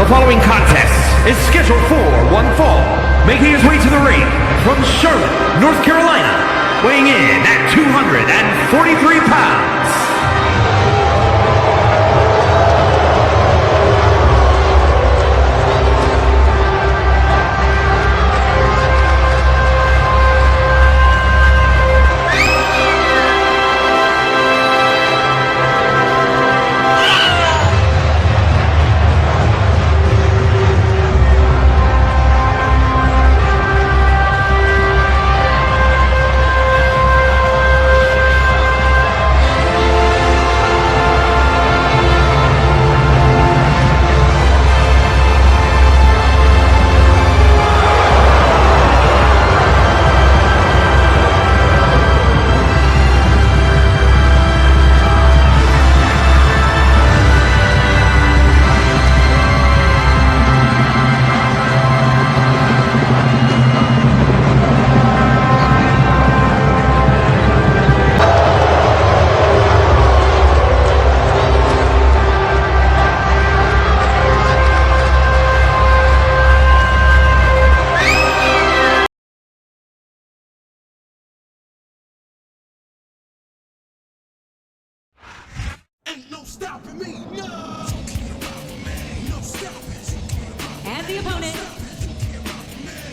following contest is scheduled for one fall. Making his way to the ring from Charlotte, North Carolina, weighing in at 243 pounds. No stopping me, no! No stopping. And the opponent,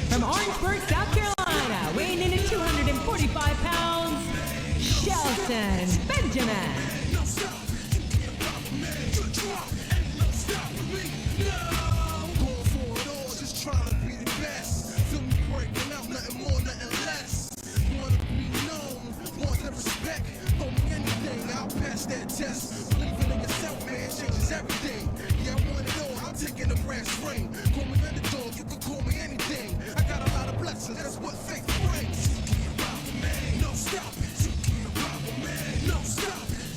from Orangeburg, South Carolina, weighing in at 245 pounds, Shelton Benjamin. No stopping. No stopping me, no! Going for it all, just trying to be the best. Feel me breaking out, nothing more, nothing less. Wanna be known, want the respect. Throw me anything, I'll pass that test. Changes everything. Yeah, I want it all. I'm taking the brass ring. Call me underdog, you can call me anything. I got a lot of blessings, that's what faith brings. No stopping. No stopping.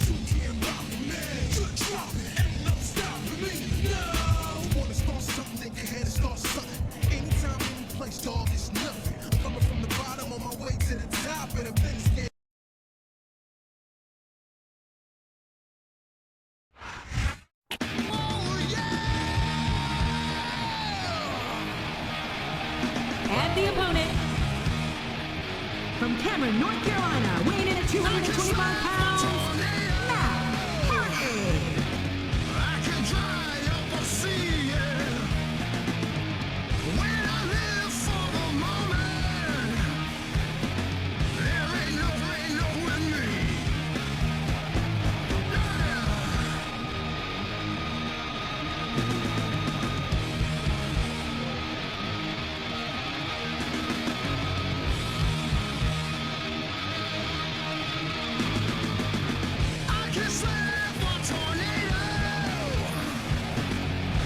Good dropping. No stopping me. No. Wanna start something, then your head and start something. Anytime, any place, dog, it's nothing. I'm coming from the bottom on my way to the top, and if things get And the opponent, from Cameron, North Carolina, weighing in at 225 pounds, Matt Hardy. I can dry up a sea, yeah. When I live for the moment, there ain't no with me. I can slap a tornado.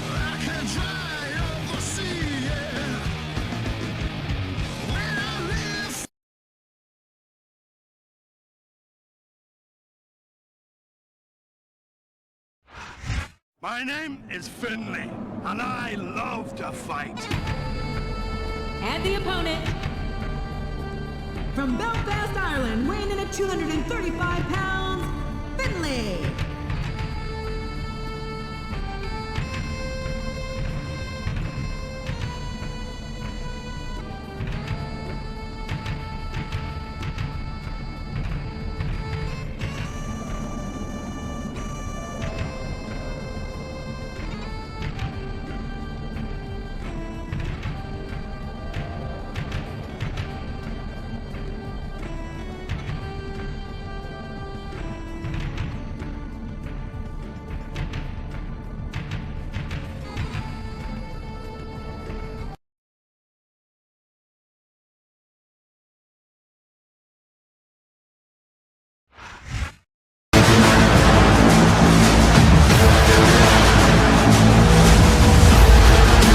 I can dry up a sea, yeah. When I live. My name is Finlay, and I love to fight. And the opponent, from Belfast, Ireland, weighing in at 235 pounds, Finlay.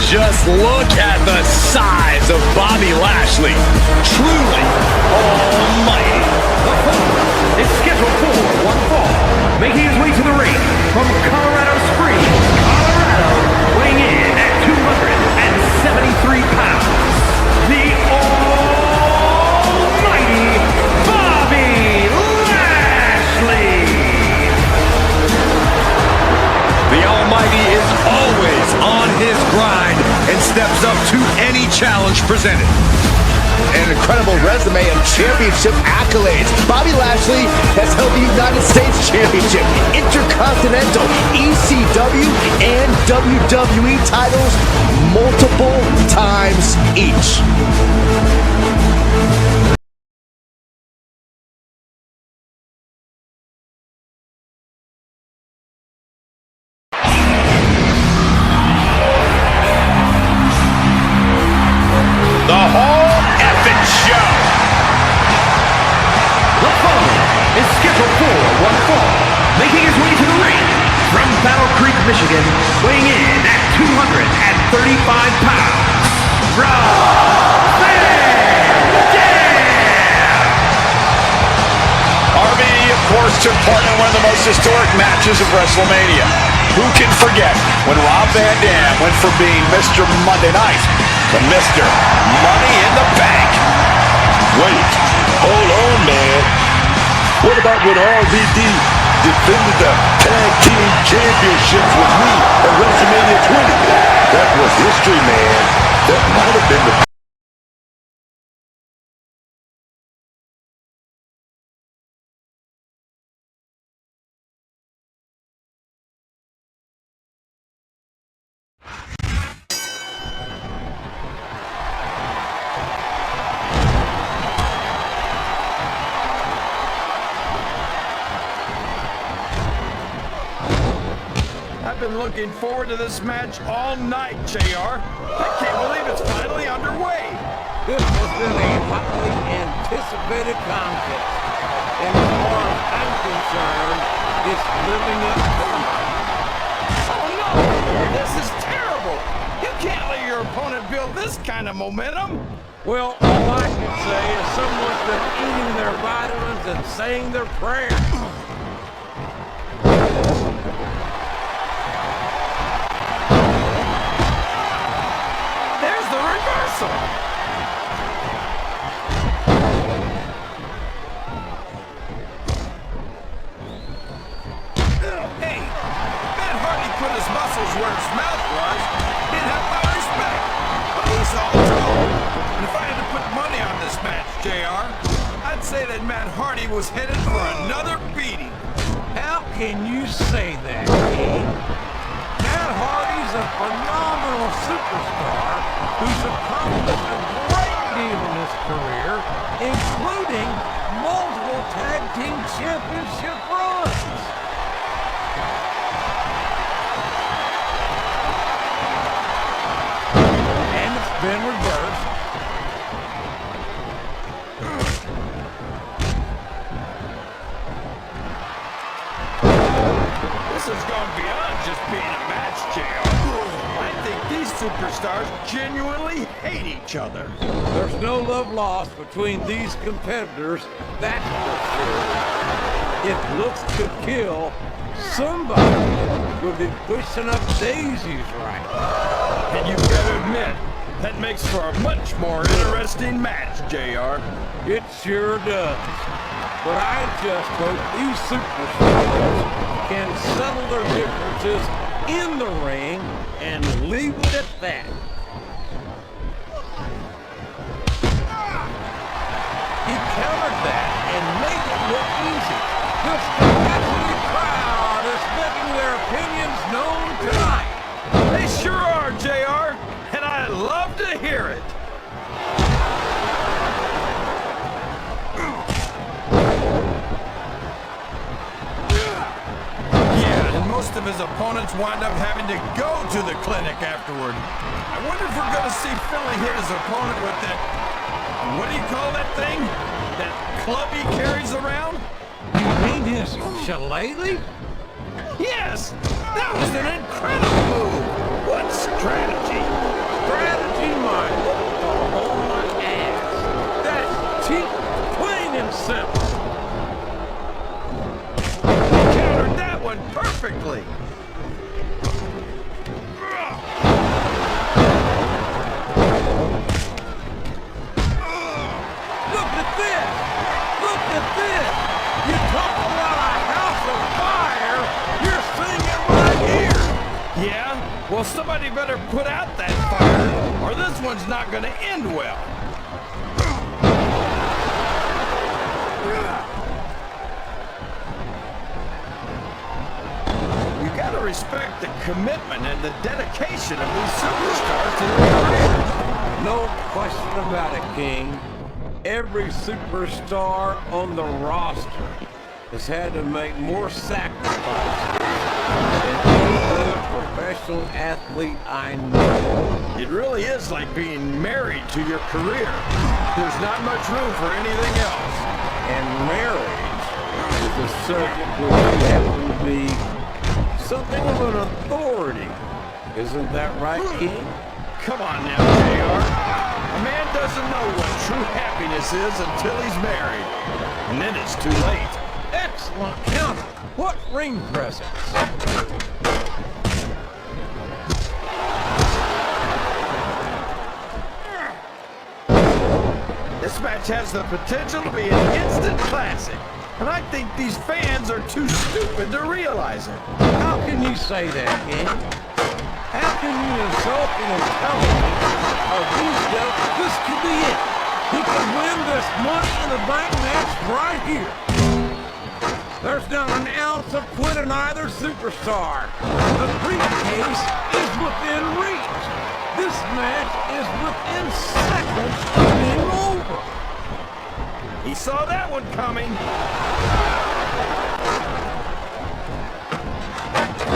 Just look at the size of Bobby Lashley. Truly almighty. The fourth is scheduled for one fall. Making his way to the ring from Colorado Springs, Colorado, weighing in at 273 pounds. The almighty Bobby Lashley. The almighty is always on his grind and steps up to any challenge presented. An incredible resume of championship accolades. Bobby Lashley has held the United States Championship, Intercontinental, ECW, and WWE titles multiple times each. The whole effing show. The following is scheduled for one fall, making his way to the ring from Battle Creek, Michigan, weighing in at 235 pounds, RB, of course, took part in one of the most historic matches of WrestleMania. Who can forget when Rob Van Dam went from being Mr. Monday Night to Mr. Money in the Bank? Wait, hold on, man. What about when RVD defended the Tag Team Championships with me at WrestleMania 20? That was history, man. That might have been the... I've been looking forward to this match all night, JR. I can't believe it's finally underway. This has been a hotly anticipated contest. And as far as I'm concerned, it's living up to the hype. Oh no! This is terrible! You can't let your opponent build this kind of momentum. Well, all I can say is someone's been eating their vitamins and saying their prayers. There's the reversal. Hey, Matt Hardy put his muscles where his mouth was. He'd have my respect. But he's all tone. And if I had to put money on this match, JR, I'd say that Matt Hardy was headed for another beating. How can you say that, King? Matt Hardy's a phenomenal superstar who's accomplished a great deal in his career, including multiple tag team championship runs. And it's been reversed. This has gone beyond just being a match, JR. I think these superstars genuinely hate each other. There's no love lost between these competitors, that's for sure. If looks could kill, somebody would be pushing up daisies right now. And you gotta admit, that makes for a much more interesting match, JR. It sure does. But I just hope these superstars can settle their differences in the ring and leave it at that. He countered that and made it look easy. This capacity crowd is making their opinions known tonight. They sure are, JR, and I love to hear it. Yeah, and most of his opponents wind up having to go to the clinic afterward. I wonder if we're gonna see Finlay hit his opponent with that, what do you call that thing? That club he carries around? You mean his shillelagh? Yes! That was an incredible move! What strategy! Strategy mine. Oh my ass. That's cheap, plain and simple. He countered that one perfectly! Look at this! Look at this! You talk about a house of fire, you're seeing it right here! Yeah, Well, somebody better put out that fire, or this one's not gonna end well. You gotta respect the commitment and the dedication of these superstars to their careers. No question about it, King. Every superstar on the roster has had to make more sacrifices than any other professional athlete I know. It really is like being married to your career. There's not much room for anything else. And marriage is a subject where you happen to be something of an authority. Isn't that right, King? Come on now, JR. A man doesn't know what true happiness is until he's married. And then it's too late. Excellent counter. What ring presence? This match has the potential to be an instant classic. And I think these fans are too stupid to realize it. How can you say that, King? How can you insult the intelligence of these guys? This could be it. He could win this Money in the Bank match right here. There's not an ounce of quit in either superstar. The briefcase is within reach. This match is within seconds of being over. He saw that one coming.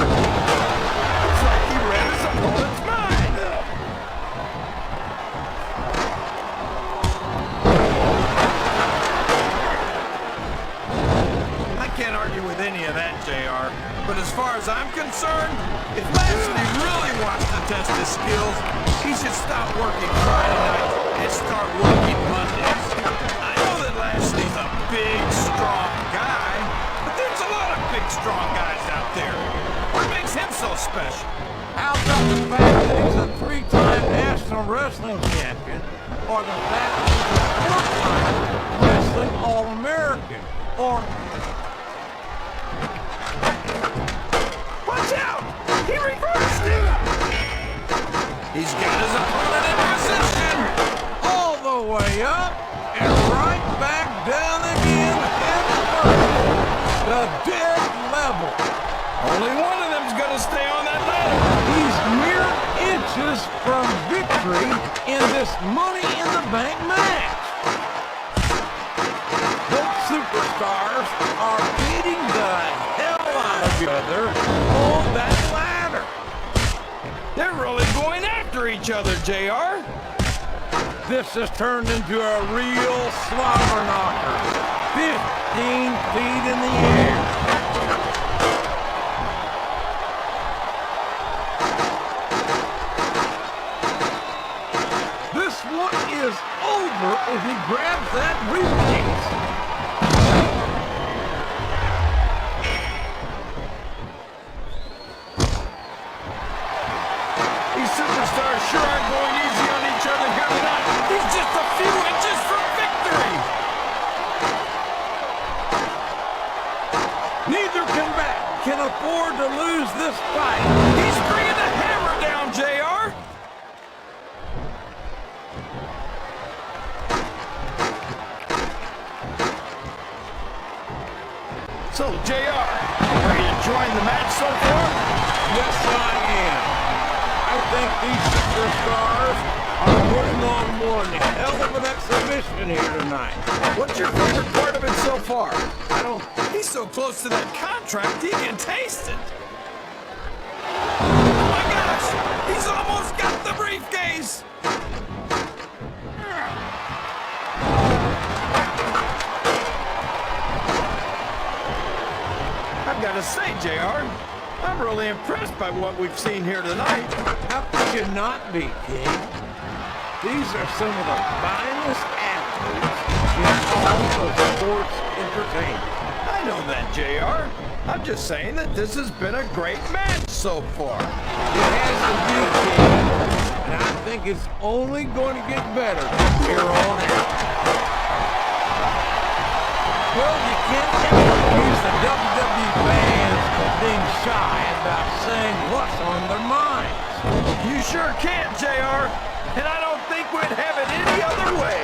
Looks like he read his opponent's mind. I can't argue with any of that, JR. But as far as I'm concerned, if Lashley really wants to test his skills, he should stop working Friday nights and start working Mondays. I know that Lashley's a big, strong guy, but there's a lot of big, strong guys out there. What makes him so special? How about the fact that he's a three-time National Wrestling Champion, or the fact that he's a four-time Wrestling All-American, or... Watch out! He reversed it! He's got his opponent in position! all the way up, and right back down again, and first, the dead level. Only one of them's gonna stay on that ladder. He's mere inches from victory in this Money in the Bank match. Both superstars are beating the hell out of each other on that ladder. They're really going after each other, JR. This has turned into a real slobber knocker. 15 feet in the air. This one is over if he grabs that briefcase. These superstars sure aren't going easy on each other here tonight. He's just a few inches from victory. Neither can afford to lose this fight. He's bringing the hammer down, JR. So, JR, are you enjoying the match so far? Yes, I am. I think these superstars are putting on one hell of an exhibition here tonight. What's your favorite part of it so far? He's so close to that contract, he can taste it. Oh my gosh, he's almost got the briefcase. I've got to say, JR, I'm really impressed by what we've seen here tonight. How could you not be, King? These are some of the finest athletes in all of sports entertainment. I know that, JR. I'm just saying that this has been a great match so far. It has to be, King, and I think it's only going to get better from here on out. Well, you can't ever accuse the WWE fans of being shy about saying what's on their mind. You sure can, JR. And I don't think we'd have it any other way.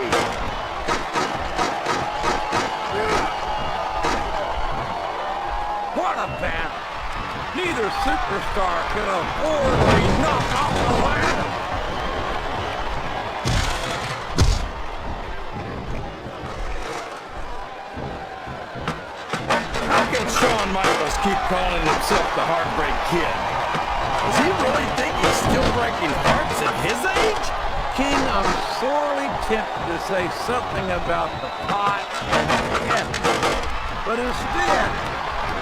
What a battle. Neither superstar can afford to be knocked off the ladder. How can Shawn Michaels keep calling himself the Heartbreak Kid? Does he really think he's still breaking hearts at his age? King, I'm sorely tempted to say something about the pot and the kettle. But instead,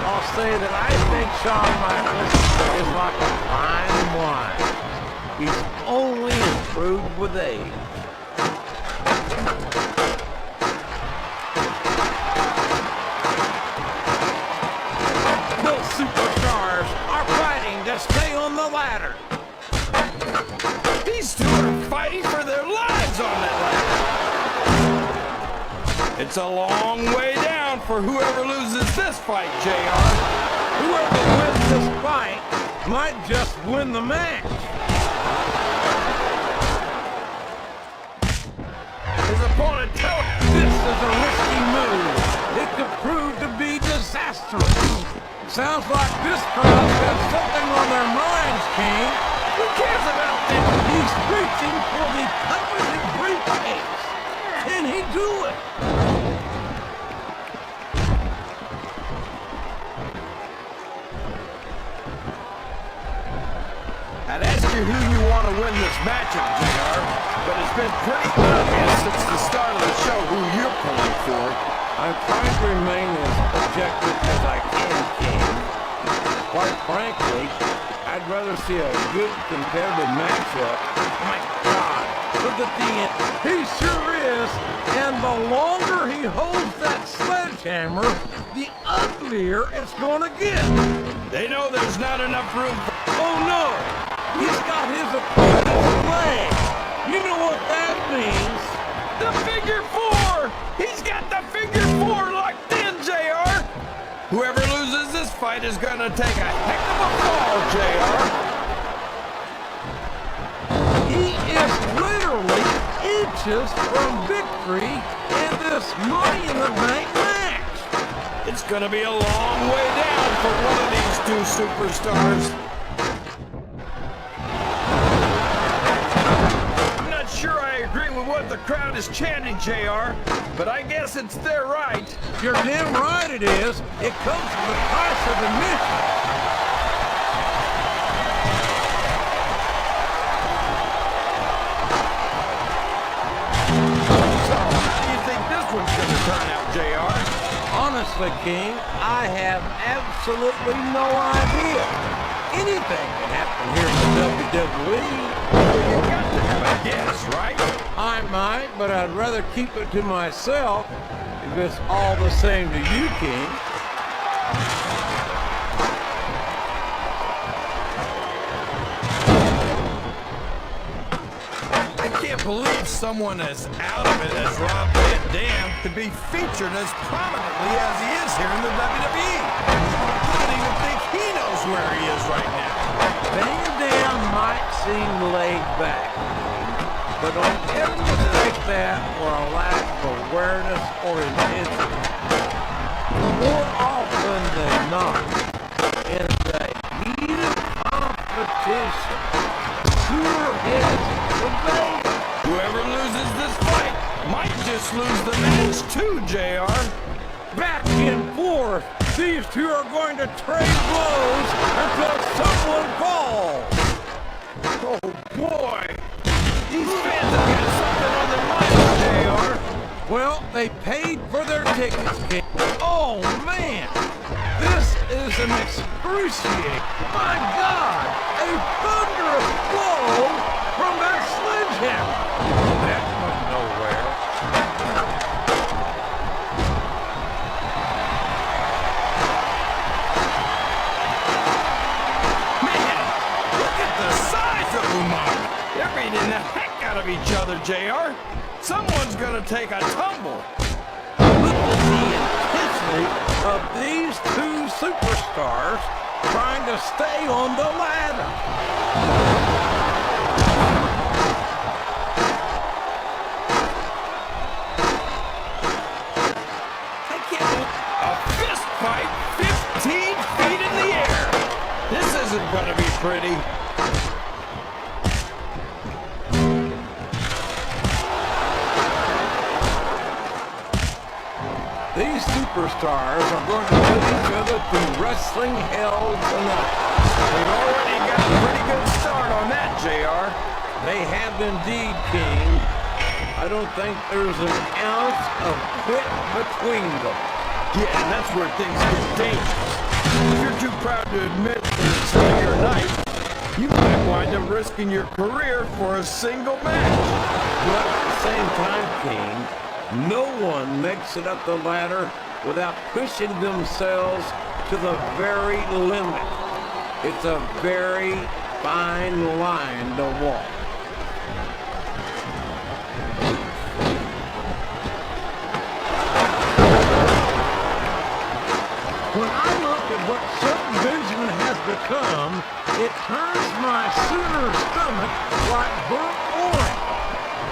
I'll say that I think Shawn Michaels is like a fine wine. He's only improved with age. Both superstars are fighting to stay on the ladder. These two are fighting for their lives on that ladder. It's a long way down for whoever loses this fight, JR. Whoever wins this fight might just win the match. His opponent tells This is a risky move. It could prove to be disastrous. Sounds like this crowd's got something on their minds, King. who cares about this? He's reaching for the coveted briefcase. Can he do it? I'd ask you who you want to win this matchup, JR, but it's been pretty obvious since the start of the show who you're pulling for. I'm trying to remain as objective as I can, King. Quite frankly, I'd rather see a good competitive matchup. My God, look at the end. He sure is. And the longer he holds that sledgehammer, the uglier it's gonna get. They know there's not enough room for... Oh no! He's got his opponent's leg. You know what that means? The figure four! He's got the figure four locked in, JR! Whoever loses this fight is gonna take a heck of a fall, JR! He is literally inches from victory in this Money in the Bank match. It's gonna be a long way down for one of these two superstars. I'm not sure I agree with what the crowd is chanting, JR, but I guess it's their right. You're damn right it is. It comes with the price of admission. So, how do you think this one's gonna turn out, JR? Honestly, King, I have absolutely no idea. Anything can happen here in the WWE. You got to have a guess, right? I might, but I'd rather keep it to myself if it's all the same to you, King. I can't believe someone as out of it as Rob Van Dam could be featured as prominently as he is here in the WWE. I don't even think he knows where he is right now. Van Dam might seem laid back, but don't ever mistake that for a lack of awareness or intensity. More often than not, in the heat of competition, cooler heads prevail. Whoever loses this fight might just lose the match too, JR. Back and forth, these two are going to trade blows until someone falls. Oh boy! These fans have got something on their minds, JR. Well, they paid for their tickets, King. Oh, man! This is an excruciating, my God, a thunderous blow from that sledgehammer. That went nowhere. Man, look at the size of Umar. They're beating the heck out of each other, JR. Someone's gonna take a tumble. Look at the intensity of these two superstars trying to stay on the ladder. gonna be pretty. These superstars are going to put each other through wrestling hell tonight. They've already got a pretty good start on that, JR. They have indeed, King. I don't think there's an ounce of quit between them. Yeah, and that's where things get dangerous. If you're too proud to admit that it's not your night, you might wind up risking your career for a single match. But at the same time, King, no one makes it up the ladder without pushing themselves to the very limit. It's a very fine line to walk. When I look at what Shelton Benjamin has become, it turns my Sooner stomach like burnt orange.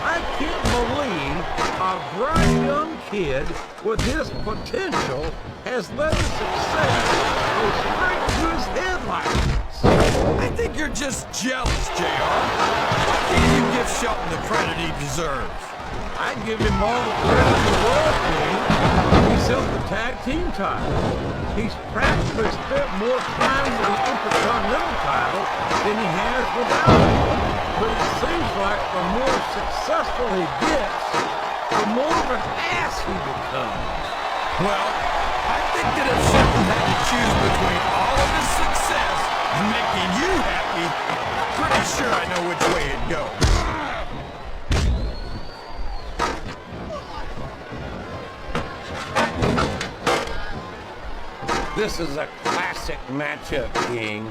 I can't believe a bright young kid with his potential has let his success go straight to his head like this. I think you're just jealous, JR. Why can't you give Shelton the credit he deserves? I give him all the credit in the world, King. He's held the tag team title. He's practically spent more time with the Intercontinental title than he has without it. But it seems like the more successful he gets, the more of an ass he becomes. Well, I think that if Shelton had to choose between all of his success and making you happy, I'm pretty sure I know which way it'd go. This is a classic matchup, King.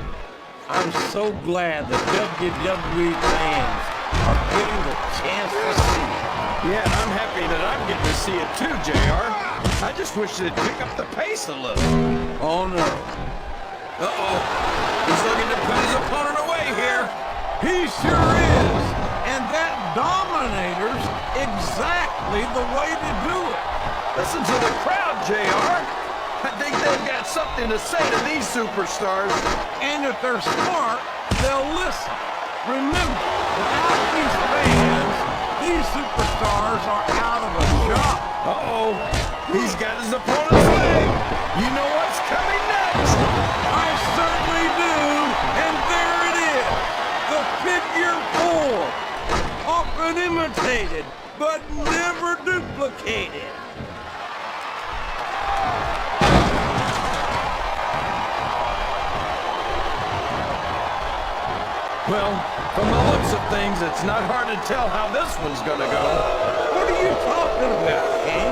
I'm so glad the WWE fans are getting the chance to see it. Yeah, I'm happy that I'm getting to see it too, JR. I just wish they'd pick up the pace a little. Oh no. Uh-oh. He's looking to put his opponent away here. He sure is. And that Dominator's exactly the way to do it. Listen to the crowd, JR. I think they've got something to say to these superstars. And if they're smart, they'll listen. Remember, without these fans, these superstars are out of a job. Uh-oh. He's got his opponent's leg. You know what's coming next. I certainly do. And there it is. The figure four. Often imitated, but never duplicated. Well, from the looks of things, it's not hard to tell how this one's gonna go. What are you talking about, King?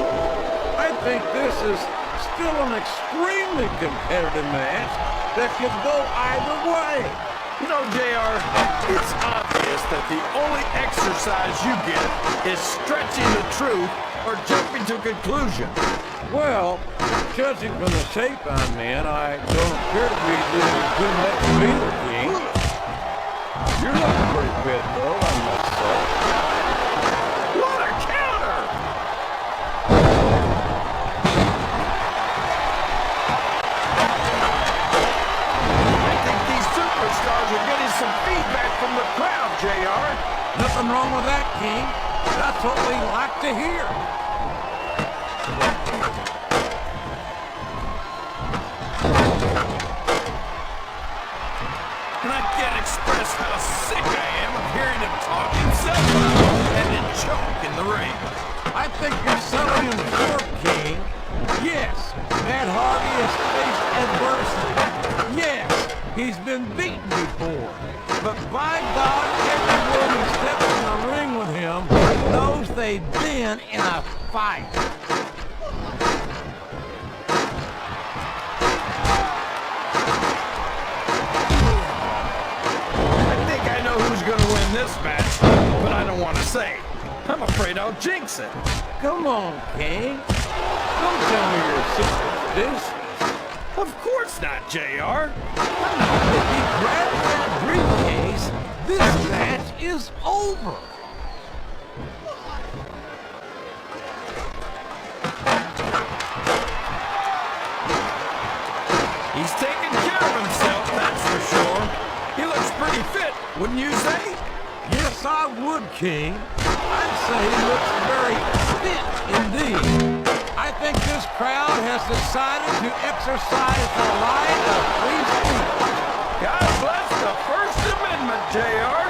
I think this is still an extremely competitive match that could go either way. You know, JR, it's obvious that the only exercise you get is stretching the truth or jumping to conclusions. Well, judging from the shape I'm in, I don't appear to be doing too much of either, King. You're looking pretty fit, though, I must say. What a counter! I think these superstars are getting some feedback from the crowd, JR. Nothing wrong with that, King. That's what we like to hear. And I can't express how sick I am of hearing him talk himself out and then choke in the ring. I think you're selling him short, King. Yes, Matt Hardy has faced adversity. Yes, he's been beaten before. But by God, everyone who steps in the ring with him knows they've been in a fight. This match, but I don't want to say. I'm afraid I'll jinx it. Come on, King. Don't tell me you're superstitious. Of course not, JR. If he grabs that briefcase, this match is over. He's taking care of himself, that's for sure. pretty fit, wouldn't you say? Yes, I would, King. I'd say he looks very fit indeed. I think this crowd has decided to exercise the right of free speech. God bless the First Amendment, JR.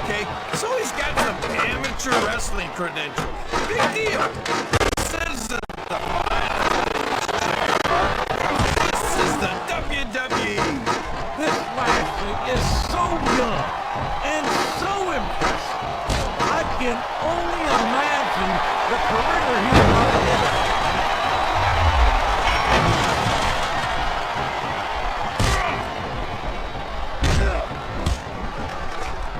Okay. So he's got some amateur wrestling credentials. Big deal. This is the WWE. This Lashley is so young and so impressive. I can only imagine the career he's going to have.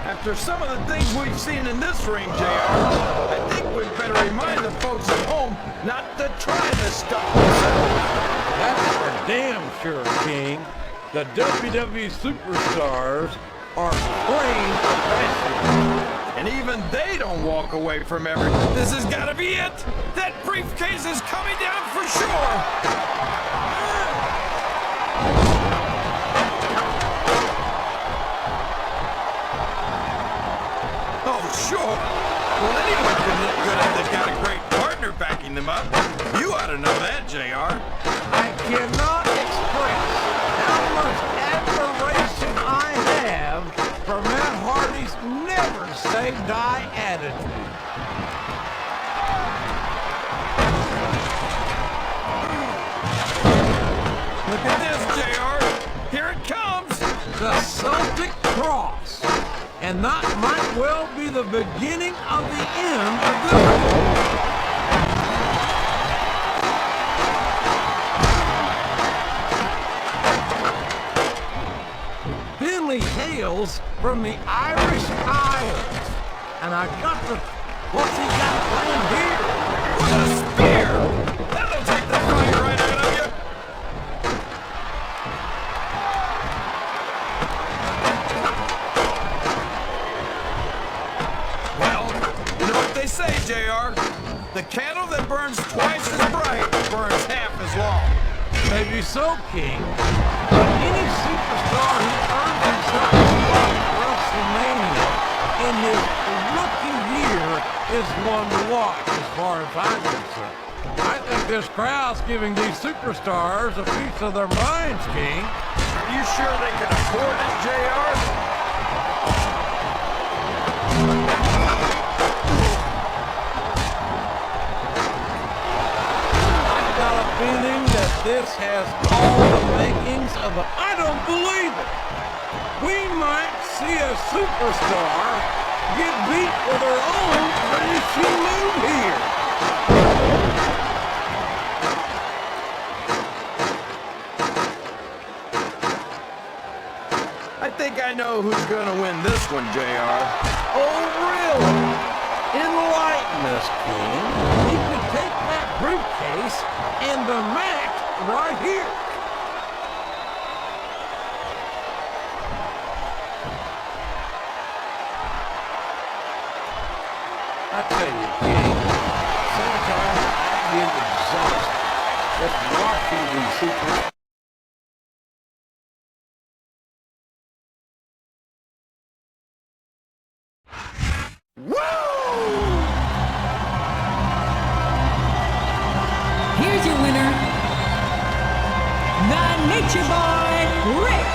After some of the things we've seen in this ring, JR, I think we'd better remind the folks at home not to try this stuff themselves. That's for damn sure, King. The WWE superstars are trained professionals. And even they don't walk away from everything. This has got to be it. That briefcase is coming down for sure. Oh, sure. Well, anyone can look good if they've got a great partner backing them up. You ought to know that, JR. I cannot express how much admiration I have for Matt Hardy's never say die attitude. Look at this, JR. Here it comes. The Celtic Cross. And that might well be the beginning of the end of this. Finlay hails from the Irish Isles. And I got the... What's he got planned here? What a spear! That'll take the fire right out of you. Well, you know what they say, JR? The candle that burns twice as bright burns half as long. Maybe so, King. But any superstar who earns himself a spot at WrestleMania in his rookie year is one to watch, as far as I'm concerned. I think this crowd's giving these superstars a piece of their minds, King. Are you sure they can afford it, JR? I've got a feeling that this has all the makings of a... I don't believe it! We might see a superstar get beat with her own finishing move here. I think I know who's gonna win this one, JR. Oh, really? Enlighten us, King. You can take that briefcase and the match right here. I tell you, King, sometimes I get exhausted just watching these super... Here's your winner, the Nature Boy, Rick